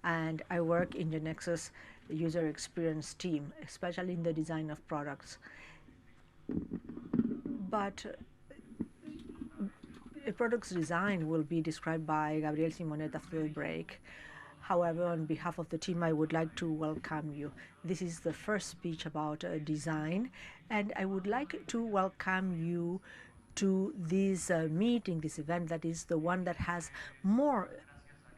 and I work in GeneXus user experience team, especially in the design of products. But a product's design will be described by Gabriel Simonet after the break. However, on behalf of the team, I would like to welcome you. This is the first speech about design, and I would like to welcome you to this meeting, this event that is the one that has more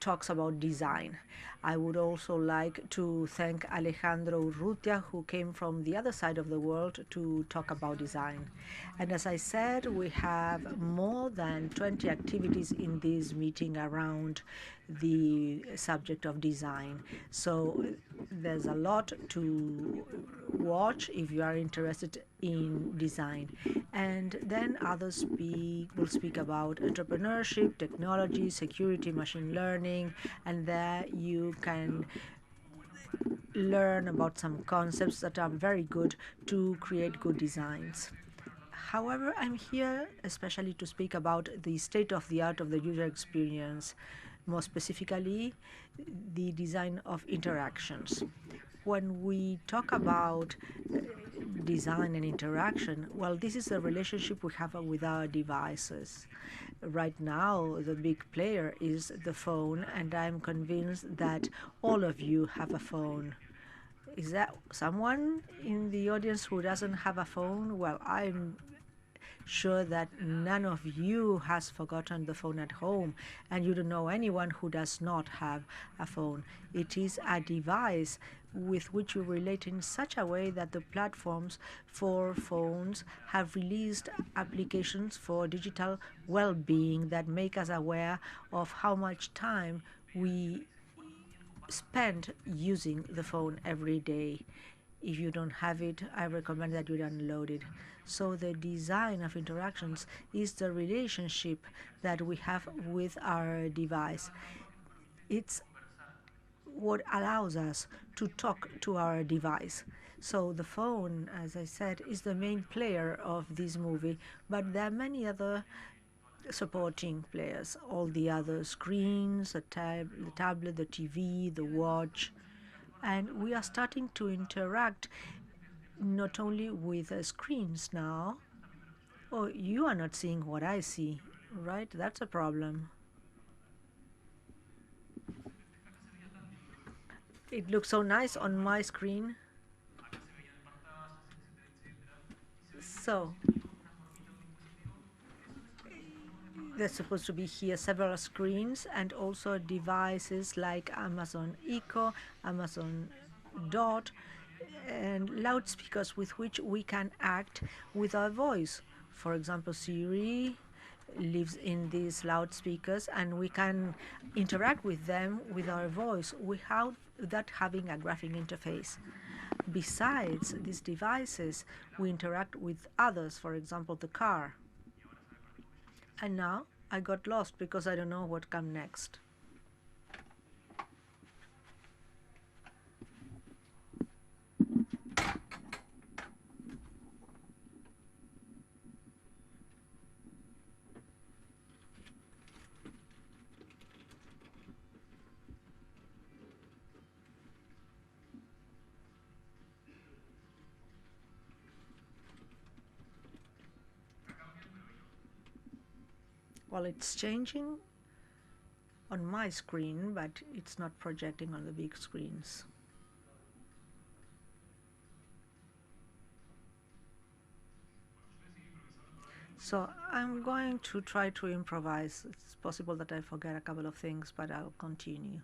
talks about design. I would also like to thank Alejandro Urrutia, who came from the other side of the world to talk about design. And as I said, we have more than 20 activities in this meeting around the subject of design. So there's a lot to watch if you are interested in design. And then others will speak about entrepreneurship, technology, security, machine learning, and there you can learn about some concepts that are very good to create good designs. However, I'm here especially to speak about the state of the art of the user experience, more specifically, the design of interactions. When we talk about design and interaction, well, this is the relationship we have with our devices. Right now, the big player is the phone, and I'm convinced that all of you have a phone. Is that someone in the audience who doesn't have a phone? Well, I'm sure that none of you has forgotten the phone at home, and you don't know anyone who does not have a phone. It is a device with which you relate in such a way that the platforms for phones have released applications for digital well-being that make us aware of how much time we spend using the phone every day. If you don't have it, I recommend that you download it. So the design of interactions is the relationship that we have with our device. It's what allows us to talk to our device. So the phone, as I said, is the main player of this movie, but there are many other supporting players, all the other screens, the tablet, the TV, the watch. And we are starting to interact not only with screens now. Oh, you are not seeing what I see, right? That's a problem. It looks so nice on my screen. So there's supposed to be here several screens and also devices like Amazon Echo, Amazon Dot, and loudspeakers with which we can act with our voice. For example, Siri lives in these loudspeakers, and we can interact with them with our voice without that having a graphic interface. Besides these devices, we interact with others, for example, the car. And now I got lost because I don't know what comes next. Well, it's changing on my screen, but it's not projecting on the big screens. So I'm going to try to improvise. It's possible that I forget a couple of things, but I'll continue.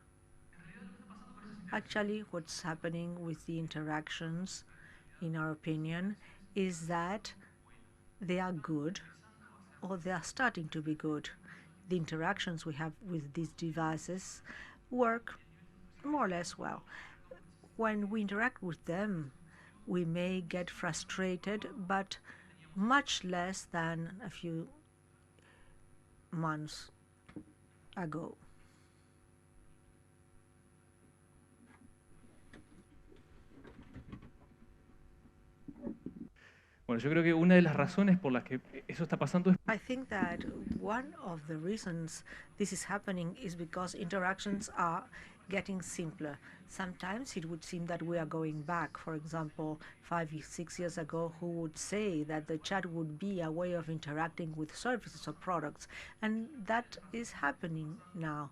Actually, what's happening with the interactions, in our opinion, is that they are good, or they are starting to be good. The interactions we have with these devices work more or less well. When we interact with them, we may get frustrated, but much less than a few months ago. Bueno, yo creo que una de las razones por las que eso está pasando es I think that one of the reasons this is happening is because interactions are getting simpler. Sometimes it would seem that we are going back. For example, 5, 6 years ago, who would say that the chat would be a way of interacting with services or products? And that is happening now,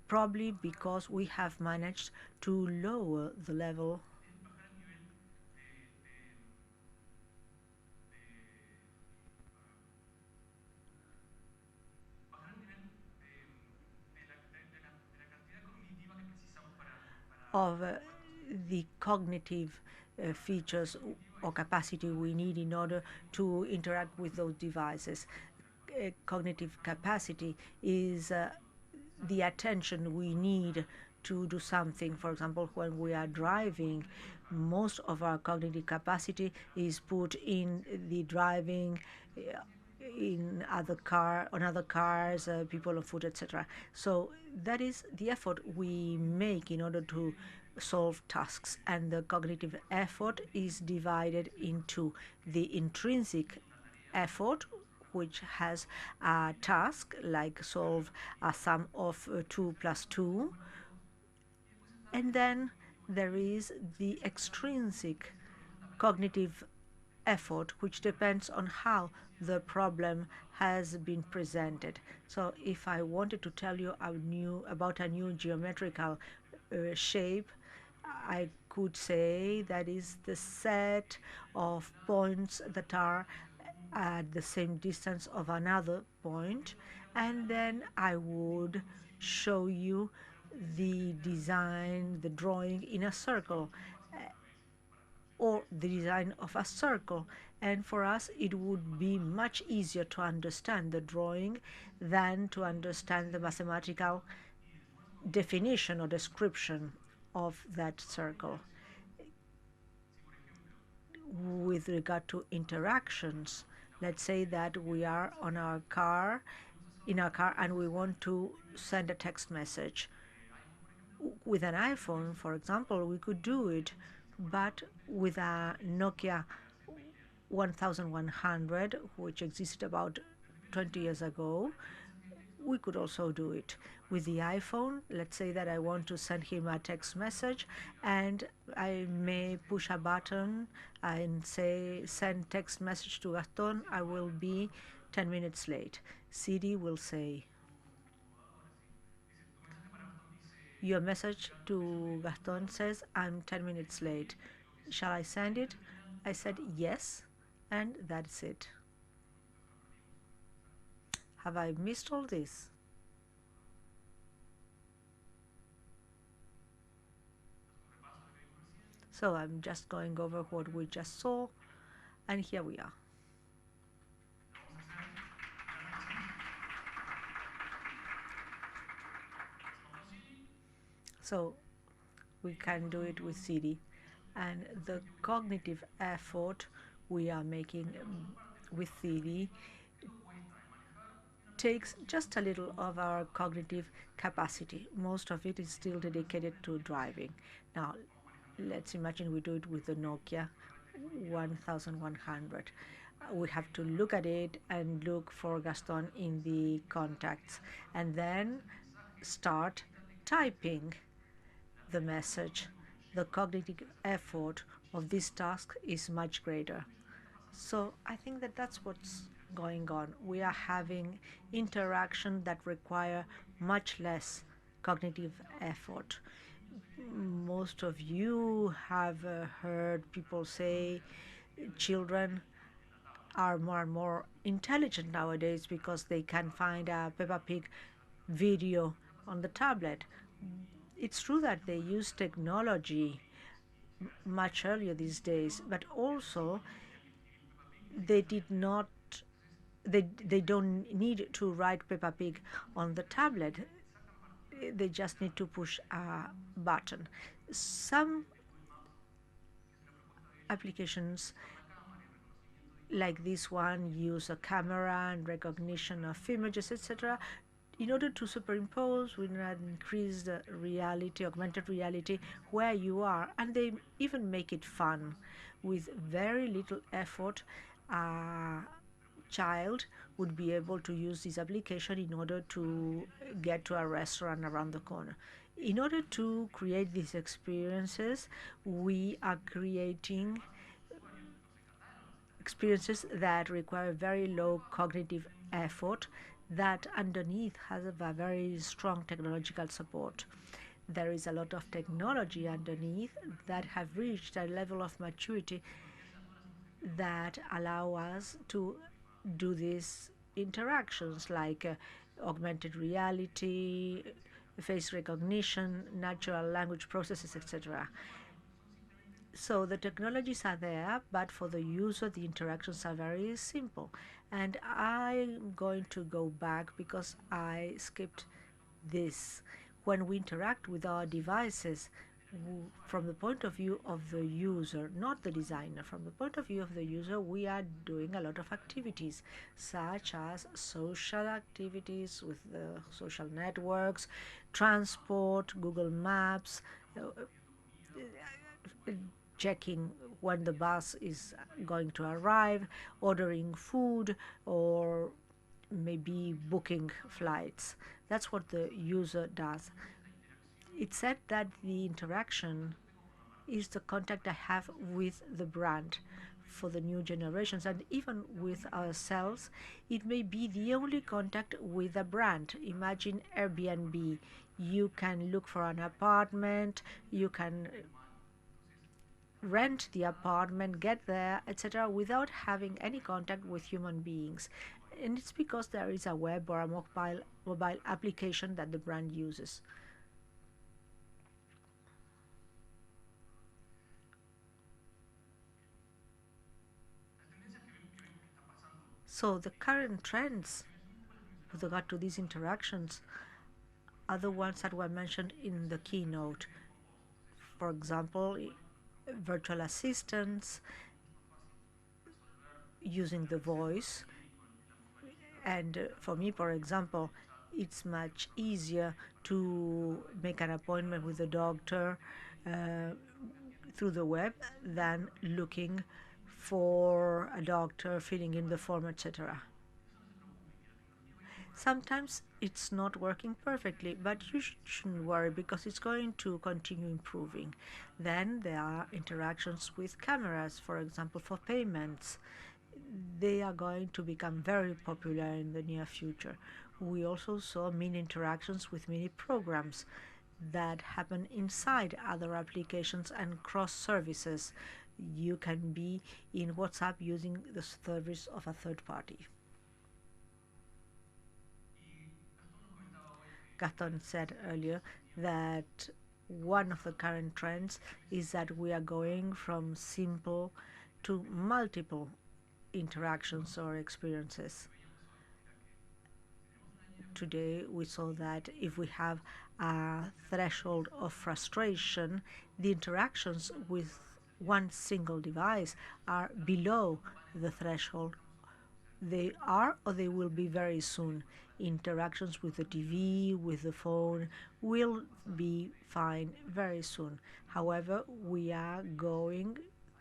probably because we have managed to lower the level of the cognitive features or capacity we need in order to interact with those devices. Cognitive capacity is the attention we need to do something. For example, when we are driving, most of our cognitive capacity is put in the driving, in on other cars, people on foot, etc. So that is the effort we make in order to solve tasks, and the cognitive effort is divided into the intrinsic effort, which has a task like solve a sum of 2 plus 2, and then there is the extrinsic cognitive effort, which depends on how the problem has been presented. So if I wanted to tell you about a new geometrical shape, I could say that is the set of points that are at the same distance of another point, and then I would show you the design, the drawing in a circle, or the design of a circle. And for us, it would be much easier to understand the drawing than to understand the mathematical definition or description of that circle. With regard to interactions, let's say that we are in our car, and we want to send a text message. With an iPhone, for example, we could do it, but with a Nokia 1100, which existed about 20 years ago, we could also do it. With the iPhone, let's say that I want to send him a text message, and I may push a button and say send text message to Gaston. I will be 10 minutes late. Siri will say, your message to Gaston says I'm 10 minutes late. Shall I send it? I said yes, and that's it. Have I missed all this? So I'm just going over what we just saw, and here we are. So we can do it with CD, and the cognitive effort we are making with CD takes just a little of our cognitive capacity. Most of it is still dedicated to driving. Now, let's imagine we do it with the Nokia 1100. We have to look at it and look for Gaston in the contacts, and then start typing the message. The cognitive effort of this task is much greater. So I think that that's what's going on. We are having interaction that require much less cognitive effort. Most of you have heard people say children are more and more intelligent nowadays because they can find a Peppa Pig video on the tablet. It's true that they use technology much earlier these days, but also they did not they don't need to write Peppa Pig on the tablet. They just need to push a button. Some applications like this one use a camera and recognition of images, etc. In order to superimpose with an increased reality, augmented reality, where you are, and they even make it fun. With very little effort, a child would be able to use this application in order to get to a restaurant around the corner. In order to create these experiences, we are creating experiences that require very low cognitive effort that underneath has a very strong technological support. There is a lot of technology underneath that have reached a level of maturity that allow us to do these interactions like augmented reality, face recognition, natural language processes, etc. So the technologies are there, but for the user, the interactions are very simple. And I'm going to go back because I skipped this. When we interact with our devices, from the point of view of the user, not the designer, from the point of view of the user, we are doing a lot of activities, such as social activities with the social networks, transport, Google Maps, checking when the bus is going to arrive, ordering food, or maybe booking flights. That's what the user does. It's said that the interaction is the contact I have with the brand for the new generations, and even with ourselves, it may be the only contact with a brand. Imagine Airbnb. You can look for an apartment, you can rent the apartment, get there, etc., without having any contact with human beings. And it's because there is a web or a mobile application that the brand uses. So the current trends with regard to these interactions are the ones that were mentioned in the keynote. For example, virtual assistants using the voice. And for me, for example, it's much easier to make an appointment with a doctor uh, through the web than looking for a doctor, filling in the form, etc. Sometimes it's not working perfectly, but you shouldn't worry because it's going to continue improving. Then there are interactions with cameras, for example, for payments. They are going to become very popular in the near future. We also saw mini interactions with mini programs that happen inside other applications and cross services. You can be in WhatsApp using the service of a third party. Gaston said earlier that one of the current trends is that we are going from simple to multiple interactions or experiences. Today we saw that if we have a threshold of frustration, the interactions with one single device are below the threshold. They are or they will be very soon. Interactions with the TV, with the phone will be fine very soon. However, we are going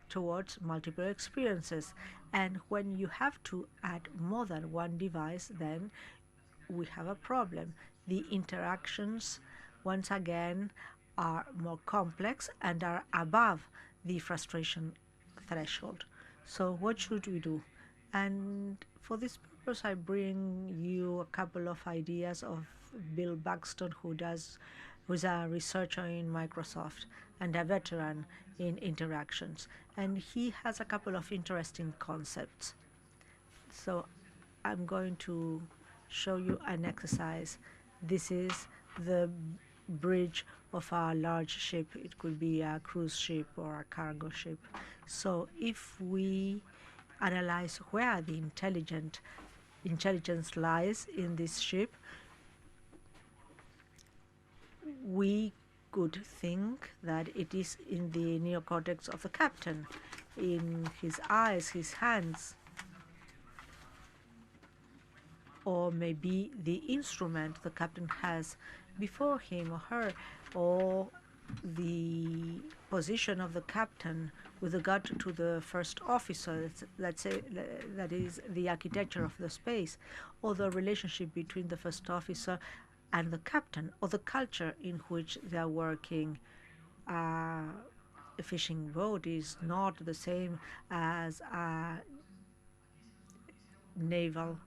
towards multiple experiences. And when you have to add more than one device, then we have a problem. The interactions, once again, are more complex and are above the frustration threshold. So, what should we do? And for this purpose, I bring you a couple of ideas of Bill Buxton, who's a researcher in Microsoft and a veteran in interactions. And he has a couple of interesting concepts. So I'm going to show you an exercise. This is the bridge of a large ship. It could be a cruise ship or a cargo ship. So if we analyze where the intelligence lies in this ship, we could think that it is in the neocortex of the captain, in his eyes, his hands, or maybe the instrument the captain has before him or her, or the position of the captain with regard to the first officer, let's say that is the architecture of the space, or the relationship between the first officer and the captain or the culture in which they are working. A fishing boat is not the same as a naval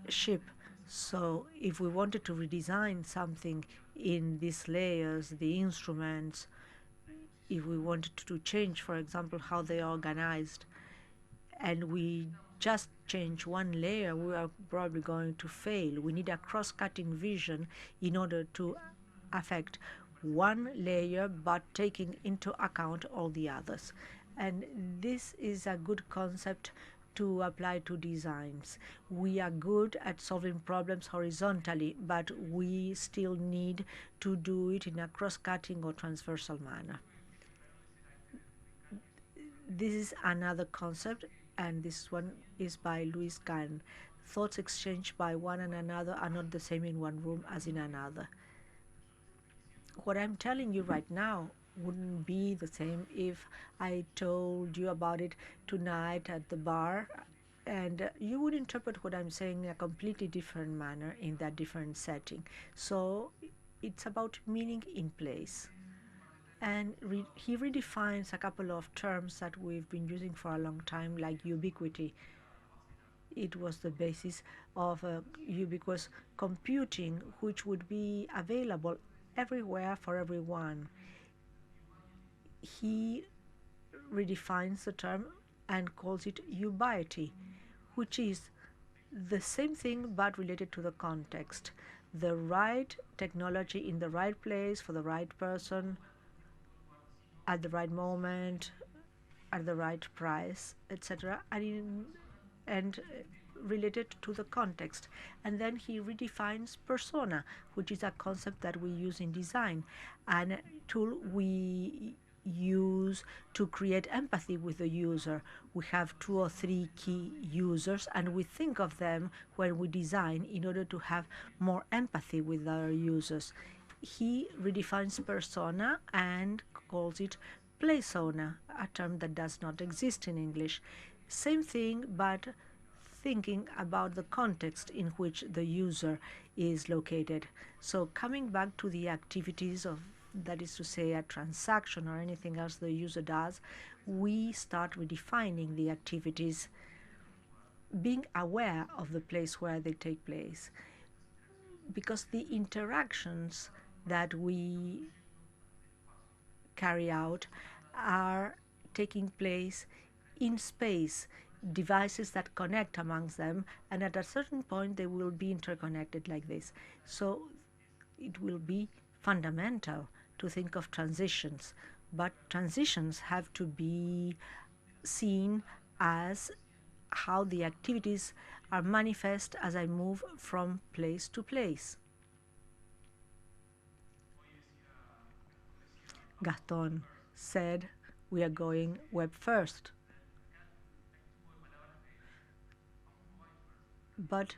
ship. So if we wanted to redesign something in these layers, the instruments, if we wanted to change, for example, how they are organized, and we just change one layer, we are probably going to fail. We need a cross-cutting vision in order to affect one layer but taking into account all the others. And this is a good concept to apply to designs. We are good at solving problems horizontally, but we still need to do it in a cross-cutting or transversal manner. This is another concept, and this one is by Louis Kahn. Thoughts exchanged by one and another are not the same in one room as in another. What I'm telling you right now wouldn't be the same if I told you about it tonight at the bar, and you would interpret what I'm saying in a completely different manner in that different setting. So it's about meaning in place. And he redefines a couple of terms that we've been using for a long time, like ubiquity. It was the basis of ubiquitous computing, which would be available everywhere for everyone. He redefines the term and calls it ubiety, which is the same thing but related to the context. The right technology in the right place for the right person at the right moment, at the right price, etc., and related to the context. And then he redefines persona, which is a concept that we use in design, and a tool we use to create empathy with the user. We have 2 or 3 key users, and we think of them when we design in order to have more empathy with our users. He redefines persona and calls it playsona, a term that does not exist in English. Same thing, but thinking about the context in which the user is located. So coming back to the activities of, that is to say, a transaction or anything else the user does, we start redefining the activities, being aware of the place where they take place. Because the interactions that we carry out are taking place in space, devices that connect amongst them, and at a certain point they will be interconnected like this. So it will be fundamental to think of transitions, but transitions have to be seen as how the activities are manifest as I move from place to place. Gaston said, we are going web first. But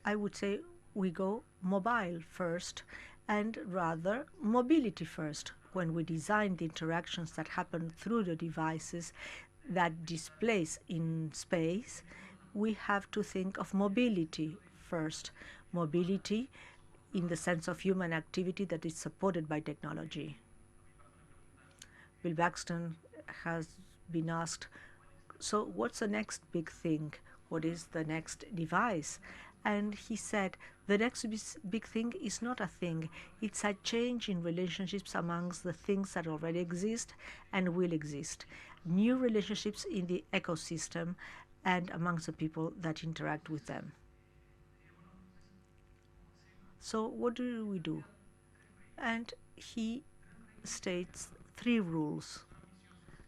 I would say we go mobile first, and rather mobility first. When we design the interactions that happen through the devices that displace in space, we have to think of mobility first. Mobility in the sense of human activity that is supported by technology. Bill Baxton has been asked, so what's the next big thing? What is the next device? And he said, the next big thing is not a thing. It's a change in relationships amongst the things that already exist and will exist. New relationships in the ecosystem and amongst the people that interact with them. So what do we do? And he states 3 rules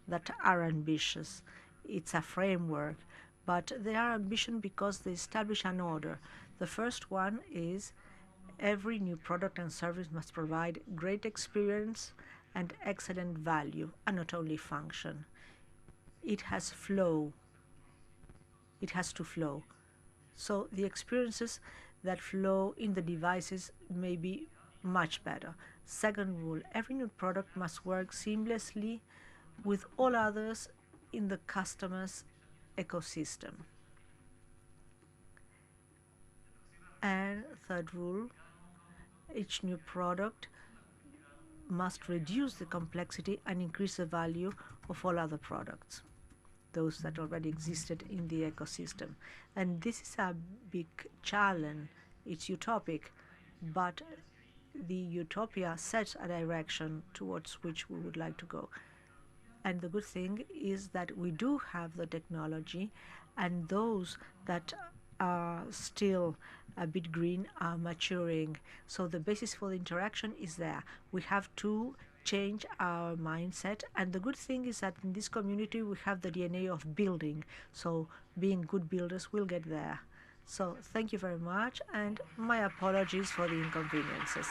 that are ambitious. It's a framework, but they are ambitious because they establish an order. The first one is every new product and service must provide great experience and excellent value, and not only function. It has flow. It has to flow. So the experiences that flow in the devices may be much better. Second rule, every new product must work seamlessly with all others in the customer's ecosystem. And third rule, each new product must reduce the complexity and increase the value of all other products, those that already existed in the ecosystem. And this is a big challenge. It's utopic, but the utopia sets a direction towards which we would like to go. And the good thing is that we do have the technology, and those that are still a bit green are maturing. So the basis for the interaction is there. We have to change our mindset, and the good thing is that in this community we have the DNA of building. So being good builders will get there. So thank you very much, and my apologies for the inconveniences.